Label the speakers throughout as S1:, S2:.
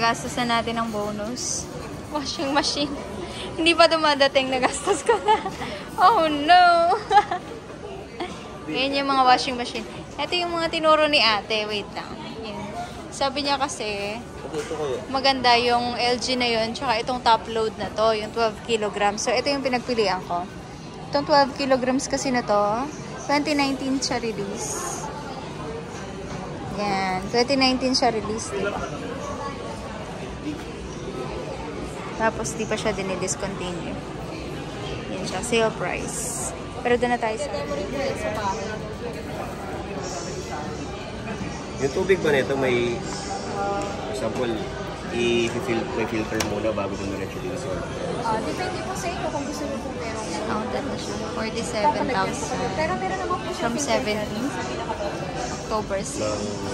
S1: nagastos na natin ng bonus. Washing machine. Hindi pa dumadating, nagastos ko na. Oh no! Ayan yung mga washing machine. Ito yung mga tinuro ni ate. Wait lang. Ayan. Sabi niya kasi, maganda yung LG na yun, tsaka itong top load na to, yung 12 kilograms. So, ito yung pinagpilian ko. Itong 12 kilograms kasi na to, 2019 siya release. Yan. 2019 siya release, diba? Tapos, di pa siya dinidiscontinue. Yan siya. Sale price. Pero doon na tayo sa...
S2: Yung tubig ba nito may... Example, may filter muna bago mo na-utilize yun?
S3: Depende po sa inyo kung gusto nyo po merong...
S1: Counted na siya. 47,000.
S3: Pero meron naman po siya
S1: From 17 October 6.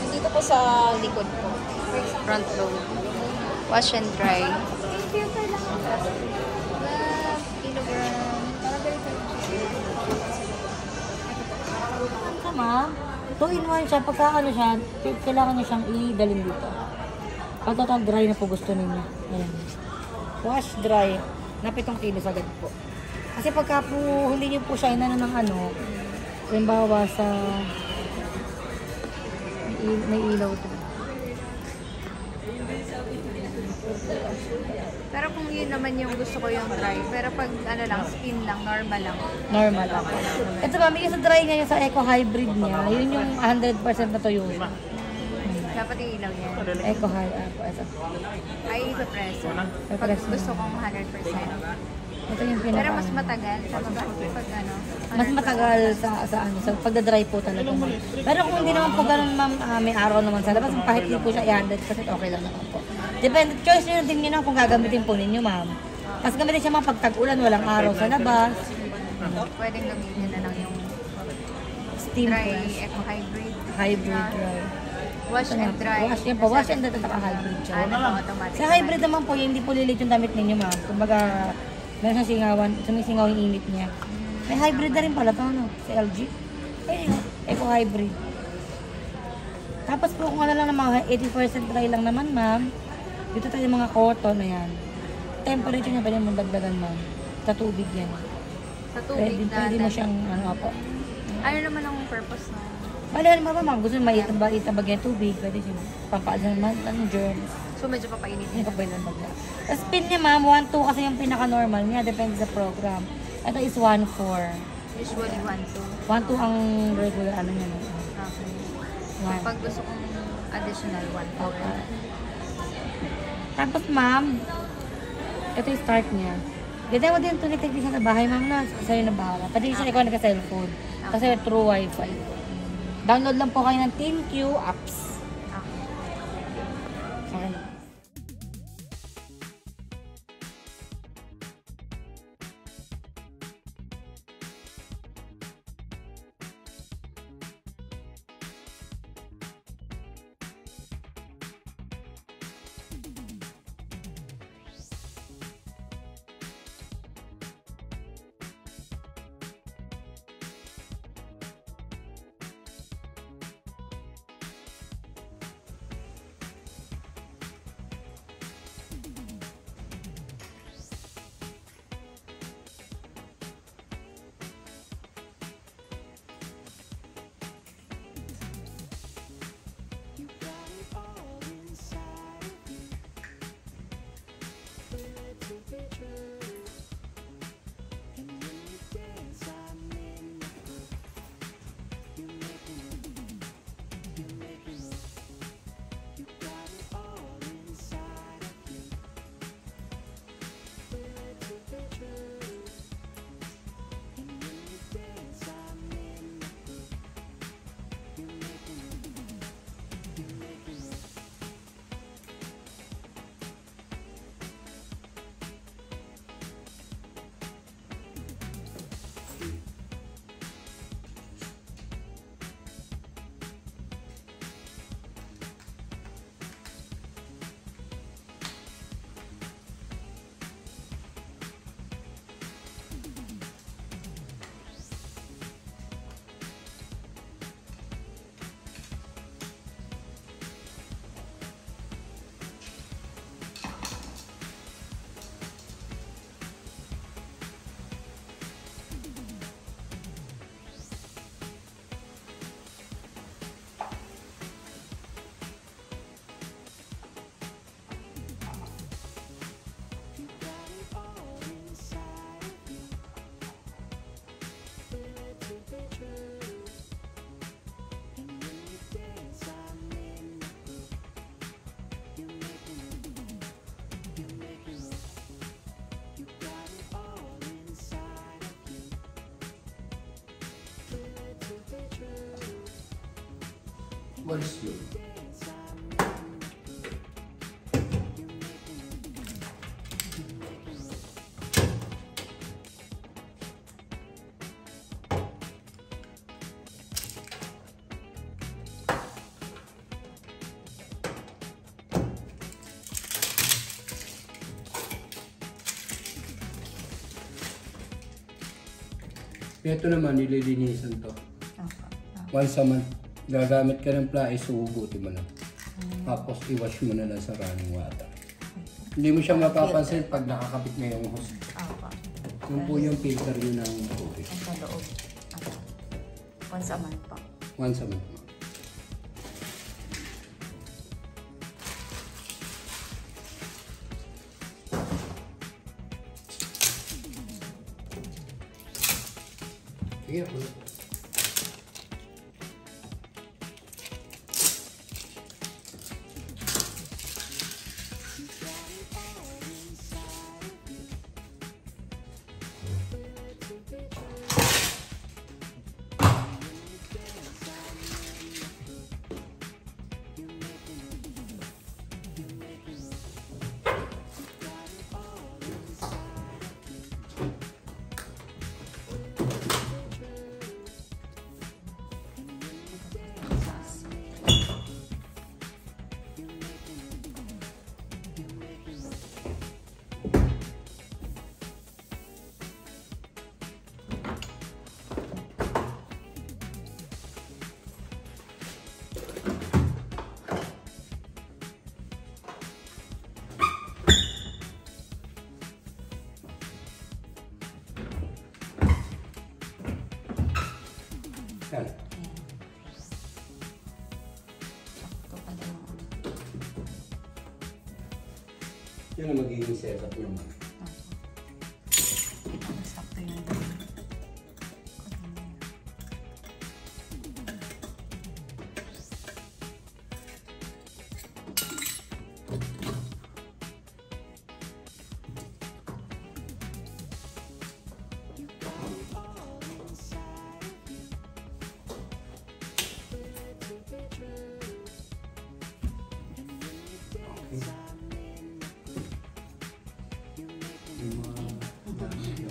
S3: dito po sa likod po.
S1: Front load. Wash and dry.
S3: Filter lang po.
S1: Kilogram.
S3: Para ganito.
S4: Ito ma'am, 2-in-1 siya. Pagka ano siya, kailangan niya siyang i-dalhin dito. Pag total dry na po gusto ninyo. Ayan. Wash dry. Na 7 kilos agad po. Kasi pagka po hindi niyo po siya inano ng ano, halimbawa sa may ilaw to.
S1: Pero kung yun naman yung gusto ko yung dry. Pero pag ano lang, skin lang, normal lang.
S4: Normal lang. Ito ma'am, yung sa dry ngayon sa Eco Hybrid niya, yun yung 100% na tuyo.
S1: Dapat yung ilaw niya.
S4: Eco Hybrid.
S1: Ay, ipapreso. Pag
S4: Ipapreso.
S1: gusto kong 100%.
S4: Ito yung pinaka.
S1: Pero mas matagal sa pag ano.
S4: Mas matagal sa ano, sa pagda-dry po talaga. Pero kung hindi naman po ganun ma'am, may araw naman sa labas, kahit hindi po siya i-100% okay lang naman po. Depende, choice nyo din nyo kung gagamitin po ninyo ma'am. Mas gamitin siya mga pagtag-ulan, walang araw sa labas.
S1: Pwedeng gamitin na lang yung
S4: Steam
S1: dry
S4: press.
S1: eco hybrid.
S4: Hybrid dry.
S1: Wash and dry.
S4: Wash yan po, wash and dry at hybrid siya.
S1: Automatic.
S4: Sa hybrid naman po, hindi po lilit yung damit ninyo ma'am. Kumbaga, meron siyang singawan, sumisingaw yung init niya. May hybrid na rin pala ito, no? Sa LG. Eco hybrid. Tapos po kung ano lang naman, 80% dry lang naman ma'am. Dito tayo mga cotton na yan. Temperature niya pwede mong dagdagan ma'am. Sa tubig yan.
S1: Sa tubig na.
S4: Pwede mo siyang ano po.
S1: Ano naman ang purpose na?
S4: Bali, ano ba ma'am? Gusto mo itabag yung tubig. Pwede siya. Pampaalan naman ng germs.
S1: So medyo papainit
S4: Hindi
S1: niya.
S4: pa pwede ng bagla. Tapos pin niya ma'am, 1-2 kasi yung pinaka-normal niya. Depende sa program. Ito is 1-4.
S1: Usually 1, 2.
S4: 1-2 ang regular ano niya.
S1: Okay. Pag gusto kong additional 1, 2.
S4: Okay. Tapos ma'am, ito yung start niya. Ganda mo din ito ni technician sa bahay ma'am na sa'yo na bahala. Pwede siya ikaw nagka-cellphone. Kasi true wifi. Download lang po kayo ng TeamQ apps. Okay.
S5: Walis yun. Ito naman, nililinisan to. Once a month, gagamit ka ng plais, suhugutin mo lang. Tapos i-wash mo na lang sa running water. Hindi mo siya mapapansin pag nakakapit na yung hose. Yung po yung filter yun ng tubig.
S4: Sa loob. Once a month po.
S5: Once a month. Sige po. Yan.
S4: Sakto pa din ako.
S5: Yan ang magiging setup naman.
S4: Sakto yun din.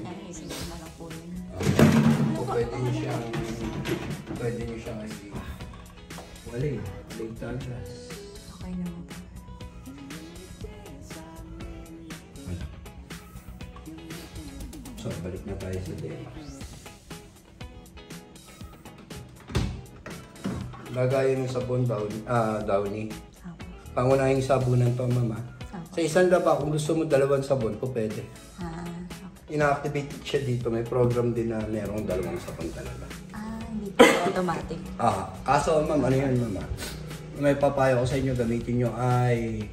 S4: Naisip ko na lang po yun.
S5: Pwede nyo siyang wala eh. Late tagas.
S4: Okay naman po.
S5: Wala. So, balik na tayo sa tema. Lagayan ng sabon Downy. Pangunahing sabunan to, mama. Sa isang laba, kung gusto mo 2 sabon, po pwede. Ina-activate siya dito. May program din na merong 2 sabon talaga.
S4: Hindi po automatic.
S5: Kaso, ma'am, ano yan, mama? May papayo ko sa inyo, gamitin nyo ay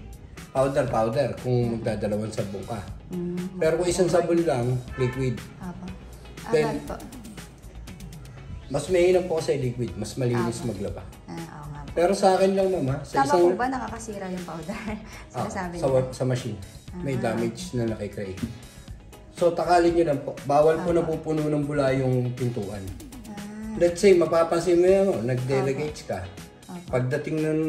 S5: powder kung magdadalawang sabon ka. Pero kung isang sabon lang, liquid. Then,
S4: po.
S5: mas mainam po kasi liquid, mas malinis maglaba.
S4: Oo nga po.
S5: Pero sa akin lang, mama, sa
S4: Tama
S5: isang...
S4: po ba nakakasira yung powder? Sinasabi
S5: sa machine. May damage na nakikreate. So, takalin nyo lang po. Bawal po napupuno ng bula yung pintuan. Let's say, mapapansin mo yan, nag-delegates ka. Pagdating ng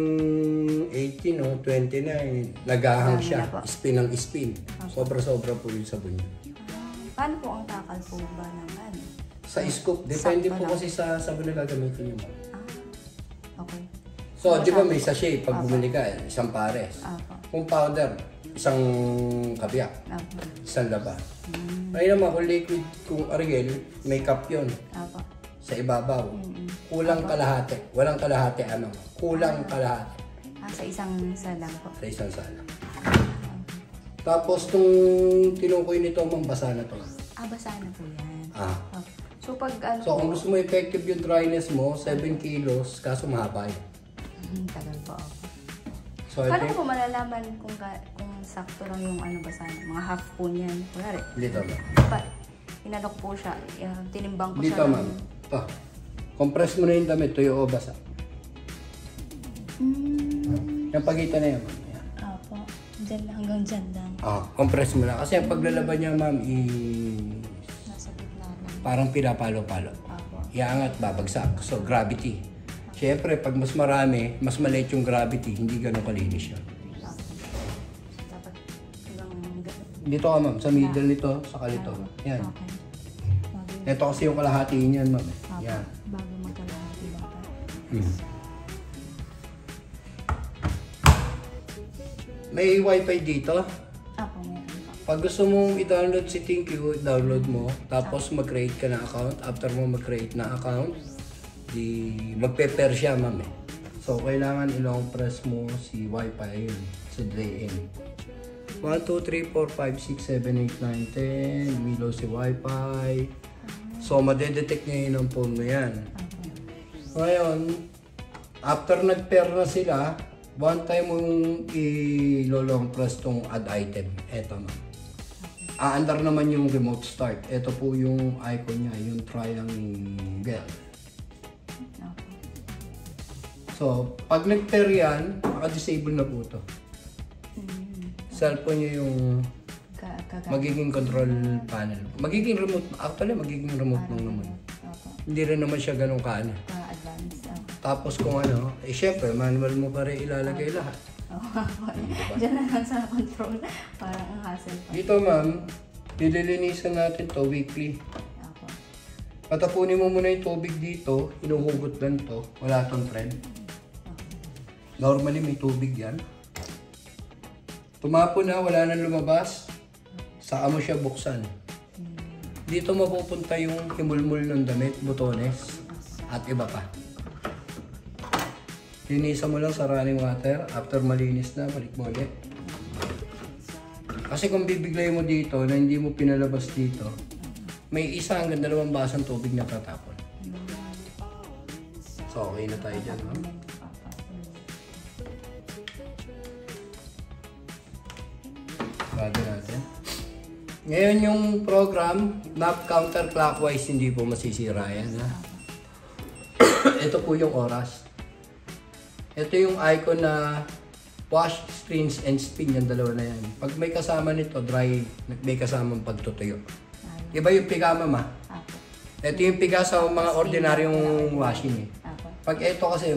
S5: 18 o 29, nagahang siya. Spin ang spin. Sobra-sobra po yung sabon niya.
S4: Paano po ang takal po ba ng ano?
S5: Sa scoop, depende
S4: Sakto
S5: po
S4: lang.
S5: kasi sa sabon na gagamitin niyo.
S4: Okay.
S5: So, di ba may sachet pag bumili ka, isang pares. Kung powder, isang kabiyak, isang laba. Ngayon naman, kung liquid, kung Ariel, may cup yun. Sa ibabaw. Kulang kalahati. Walang kalahati, ano? Kulang kalahati.
S4: Sa isang salang po.
S5: Sa isang sala. Tapos, itong tinukoy nito, mambasa na to.
S4: Basa na po yan. So, pag ano
S5: So, kung gusto mo effective yung dryness mo, 7 kilos, kaso mahaba yun.
S4: tagal po ako.
S5: So,
S4: Paano ko po malalaman kung sakto lang yung ano basa na? Mga half po niyan. Kunwari,
S5: dito ba?
S4: inanok po siya. Tinimbang ko
S5: Dito,
S4: siya.
S5: ma'am. Ito. Compress mo na yung damit, tuyo o basa. Yung pagitan na yan, ma'am. Yan.
S4: Opo. Diyan lang, hanggang dyan lang.
S5: Compress mo na. Kasi ang paglalaban niya, ma'am,
S4: Nasa gitna lang.
S5: parang pinapalo-palo.
S4: Opo.
S5: Iangat, babagsak. So, gravity. Siyempre, pag mas marami, mas maliit yung gravity, hindi ganun kalinis yun.
S4: Dapat hanggang
S5: Dito ka ma'am, sa middle nito, sa kalito. Yan.
S4: okay.
S5: Ito kasi yung kalahati niyan ma'am. Yan.
S4: Bago magkalahati dapat.
S5: May wifi dito.
S4: Ako meron pa.
S5: Pag gusto mong i-download si ThinQ, download mo. Tapos mag-create ka ng account. After mo mag-create na account, di magpe-pair siya ma'am eh. So, kailangan ilong press mo si wifi yun. Sa drain. 1, 2, 3, 4, 5, 6, 7, 8, 9, 10. Milo si wifi. So, madedetect niya yun ang phone mo yan. Ngayon, after nag-pair na sila, one time mong i-long press tong add item. Eto na. Aandar naman yung remote start. Ito po yung icon niya, yung triangle. So, pag nag-pair yan, maka-disable na po ito. Cellphone niya yung magiging control panel. Magiging remote, actually magiging remote lang naman. Hindi rin naman siya ganun kaano.
S4: Advance.
S5: Tapos kung ano, syempre, manual mo pa rin ilalagay lahat.
S4: Diyan na lang sa control. Parang ang hassle pa.
S5: Dito ma'am, nililinisan natin to weekly.
S4: Ako.
S5: Patapunin mo muna yung tubig dito, inuhugot lang to, wala tong thread. Normally may tubig yan. Tumapo na, wala nang lumabas, saka mo siya buksan. Dito mapupunta yung himulmul ng damit, butones, at iba pa. Linisan mo lang sa running water. After malinis na, balik mo ulit. Kasi kung bibiglay mo dito na hindi mo pinalabas dito, may isa hanggang 2 basang tubig na tatapon. So, okay na tayo dyan, ma'am. Bago natin. Ngayon yung program, knob counterclockwise, hindi po masisira yan. Ha? Ito po yung oras. Ito yung icon na wash, rinse, and spin, yung dalawa na yan. Pag may kasama nito, dry, may kasamang pagtutuyo. Iba yung pigama ma. Ito yung piga sa mga ordinaryong washing eh. Pag ito kasi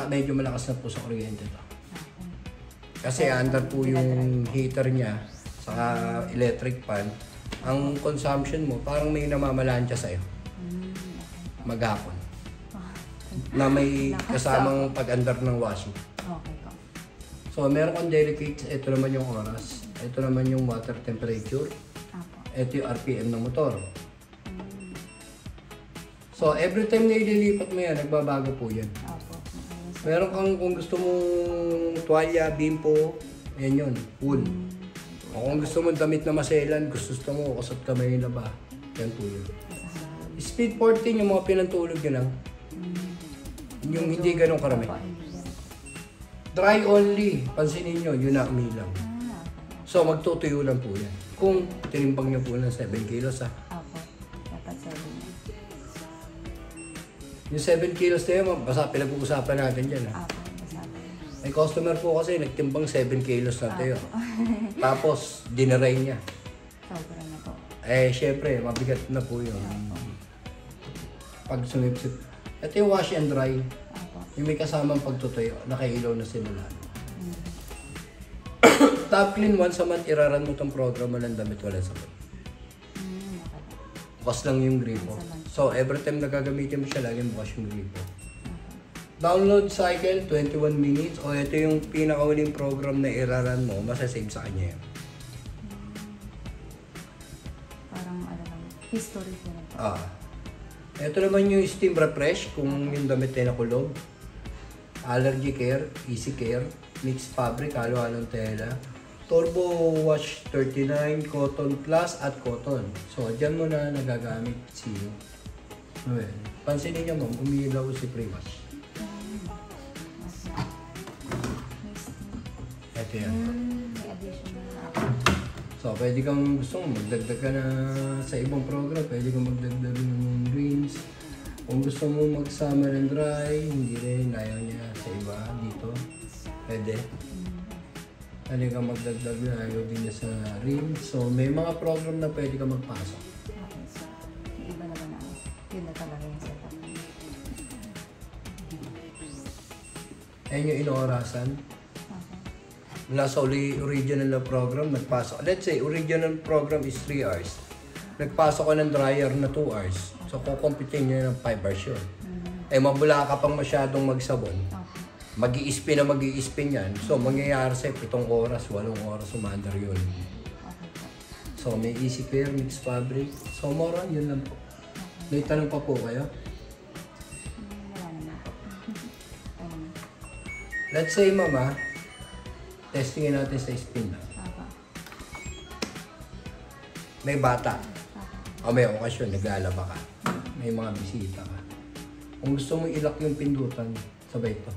S5: medyo malakas na po sa kuryente to. Kasi under po yung heater niya, saka electric fan, ang consumption mo parang may namamalansya sa'yo. Maghapon. Na may kasamang pag-andar ng washing.
S4: Okay po.
S5: So, meron kang delicate, ito naman yung oras. Ito naman yung water temperature. Ito yung RPM ng motor. So, every time na ililipat mo yan, nagbabago po yan. Meron kang, kung gusto mong tuwalya, bimpo, yan yun, wool. O kung gusto mong damit na maselan, gusto mo, kusot kamay na ba, yan po yun. Speed 14, yung mga pinantulog yun lang. Yung hindi ganun karami. Dry only, pansinin nyo, yun na umilang. So, magtutuyo lang po yan. Kung tinimbang nyo po ng 7 kilos ha.
S4: Opo. Dapat 7.
S5: Yung 7 kilos na yun, basta pinag-uusapan natin dyan ha.
S4: Opo. Masabi.
S5: May customer po kasi nagtimbang 7 kilos na tayo. Tapos, dinaray niya.
S4: Sobra na po.
S5: Eh, syempre, mabigat na po yun. Pag sumipsip. Ito yung wash and dry.
S4: Opo.
S5: Yung may kasamang pagtutuyo, nakailaw na sila lahat. Top clean, once a month, iraran mo itong program, walang damit, walang sabon. Bukas lang yung gripo. So, every time nagagamitin mo siya, lagi bukas yung gripo. Download cycle, 21 minutes. O, ito yung pinakauling program na iraran mo, masasave sa kanya yun.
S4: Parang ano lang, history ko na po.
S5: Ito naman yung steam refresh, kung yung damit ay nakulog. Allergy care, easy care, mixed fabric, halo-halong tela. Turbo wash 39, cotton plus at cotton. So, dyan mo na nagagamit si... Well, pansinin nyo ma'am, umiilaw si pre-wash. Ito yan.
S4: May additional na
S5: So, pwede kang gusto mo magdagdag ka na sa ibang program, pwede kang magdagdag ng greens. Kung gusto mo mag-summer and dry, hindi rin, ayaw niya sa iba dito, pwede. Pwede kang magdagdag na ayaw din niya sa rim. So, may mga program na pwede kang magpasok.
S4: okay. So, yung iba naman ako. Yun na talaga yung setup.
S5: Ayan yung inoorasan. Mula sa original na program, nagpasok. Let's say, original program is 3 hours. Nagpasok ko ng dryer na 2 hours. So, kukumpitin nyo ng 5 hours yun. Eh, mabula ka pang masyadong magsabon. Mag-i-spin na mag-i-spin yan. So, mangyayari sa'yo 7 oras, 8 oras umandar yun. So, may easy care, mixed fabric. So, more on, yun lang po. May tanong pa po kayo? Let's say, mama, testingin natin sa spin lang. May bata. O may okasyon, naglalaba ka. May mga bisita ka. Kung gusto mo ilak yung pindutan, sabay ito.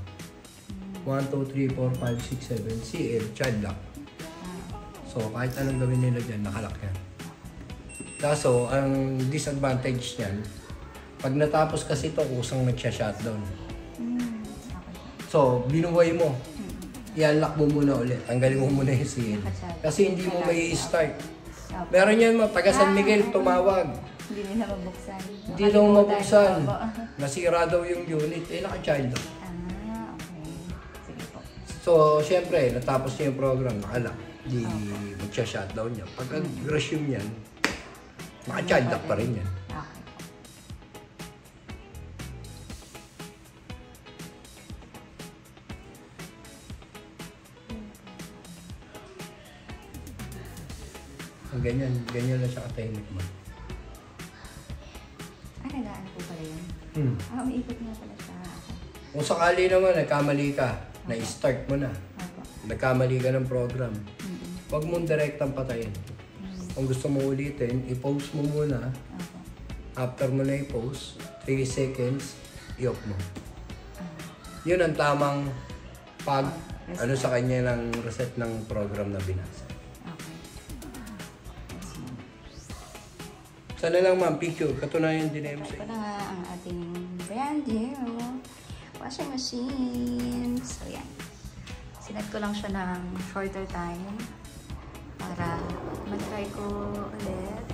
S5: 1, 2, 3, 4, 5, 6, 7, CL, child lock. So, kahit anong gawin nila dyan, nakalak yan. Kaso, ang disadvantage niyan, pag natapos kasi ito, kusang nagsha-shutdown. So, binuway mo. I-unlock mo muna ulit. Tanggalin mo muna yung CL. Kasi hindi mo may i-start. Meron yan mo, taga San Miguel, tumawag.
S1: Hindi nila mabuksan.
S5: Hindi daw mabuksan. Nasira daw yung unit. Eh, naka-child lock.
S1: Okay. Sige po.
S5: So, syempre, natapos niya yung program, nakala. Di magsha-shutdown niya. Pag resume yan, naka-child lock pa rin yan.
S1: Okay.
S5: Ganyan lang siya ka-technique mo.
S1: Nagaan po pala yun. Umiikot nga pala siya.
S5: Kung sakali naman, nagkamali ka, na-start mo na. Nagkamali ka ng program. Huwag mong direktang patayin. Kung gusto mo ulitin, i-pause mo muna. After mo na i-pause, 3 seconds, i-off mo. Yun ang tamang ano sa kanya ng reset ng program na binasa. Sana lang ma'am, picture. Katunayan din na
S1: Ito na nga ang ating brand new washing machine. So, yan. Sinet ko lang siya ng shorter time para mag-try ko ulit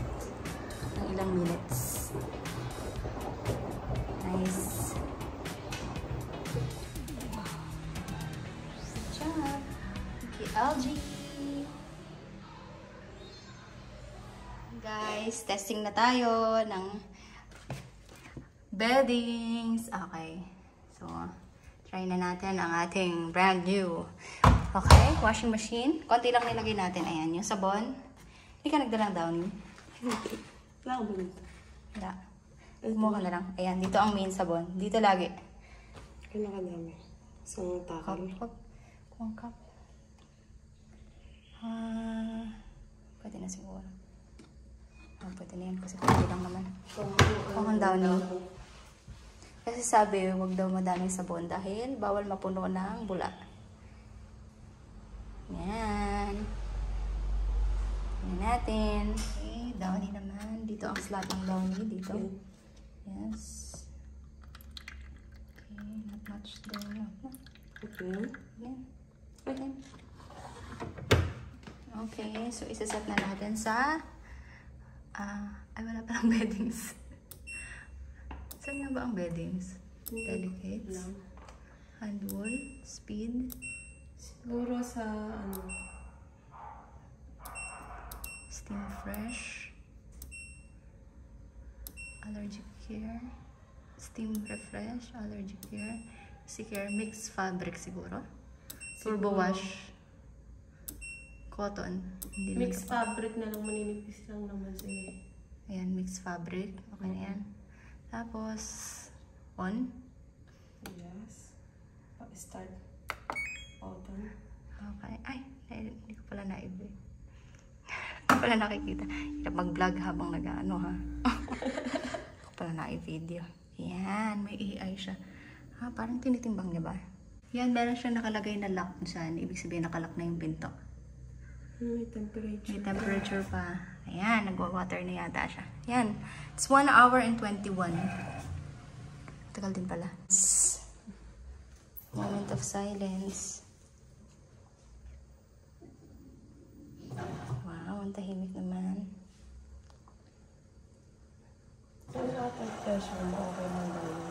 S1: ng ilang minutes. Nice. Job. Okay, LG. Guys, testing na tayo ng beddings. Okay. So, try na natin ang ating brand new. Okay, washing machine. Konti lang nilagay natin. Ayan, yung sabon. Hindi ka nagdalang downy?
S3: Wala ko ba dito?
S1: Wala. Kumuha ka na lang. Ayan, dito ang main sabon. Dito lagi.
S3: Kailangan namin. Isang takal.
S1: Cup. Kuwang cup. Pwede na siguro. Pwede na yan kasi pwede lang naman. Kung downy. Kasi sabi, huwag daw madaming sabon dahil bawal mapuno ng bula. Yan. Yan natin. Okay, downy naman. Dito ang slot ng downy. Dito. Yes. Okay, not much there.
S3: Okay.
S1: Yan. Yan. Okay, so isaset na natin sa ay, wala palang beddings. Saan nga ba ang beddings? Delicates? Handwool? Speed?
S3: Siguro sa
S1: Steam Fresh? Allergic Care? Steam Refresh? Allergic Care? Easy Care? Mixed Fabric siguro? Turbo Wash? Cotton? Hindi
S3: mixed fabric na lang, maninipis lang naman siya.
S1: Ayan, mixed fabric. Okay na yan. Tapos, on.
S3: Yes. Start. Autumn.
S1: Okay. Ay, hindi ko pala naibig. Hindi ko pala nakikita. Hirap mag-vlog habang nag-ano ha. Hindi ko pala naibideo. Yan, may AI siya. Parang tinitimbang niya ba? Yan, meron siya nakalagay na lock dyan. Ibig sabihin nakalock na yung pinto.
S3: May temperature.
S1: May temperature pa. Ayan, nagwa-water na yata siya. Yan. It's 1 hour and 21. Tagal din pala. Moment of silence. Wow, ang tahimik naman.
S3: Ang water pressure, okay na ba yun?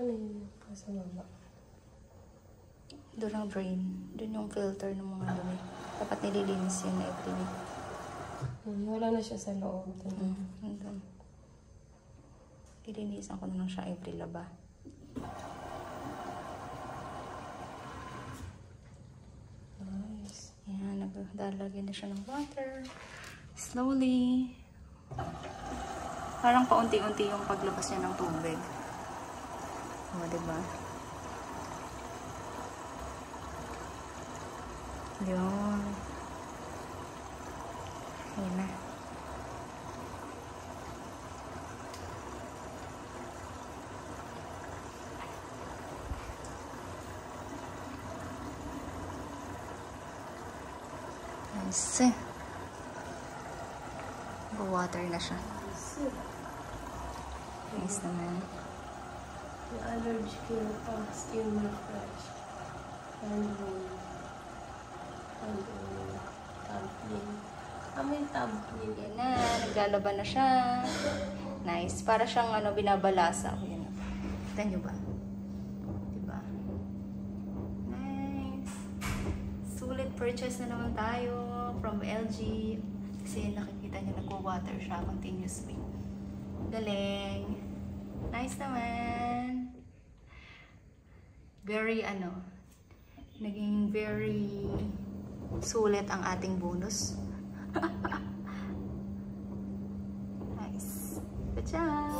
S3: Ano yun? Sa baba.
S1: Doon ang drain. Doon yung filter ng mga dumi. Dapat nililinis yun every week.
S3: Wala na siya sa loob.
S1: Doon. Lilinisan ko na lang siya every laba.
S3: Nice.
S1: Yan, nagdalagyan na siya ng water. Slowly. Parang paunti-unti yung paglabas niya ng tubig. O, diba? Yun. Ayun na. Nice. Water na siya. Nice naman.
S3: Yung allergy ko yung skin refresh. And tumbling. May tumbling.
S1: Yan na. Naglalaban na siya. Nice. Para siyang binabalasa. Yan. Kita nyo ba? Diba? Nice. Sulit purchase na naman tayo from LG. Kasi nakikita niyo nagwa-water siya continuously. Galing. Nice naman. Very naging very sulit ang ating bonus. Nice. Good job.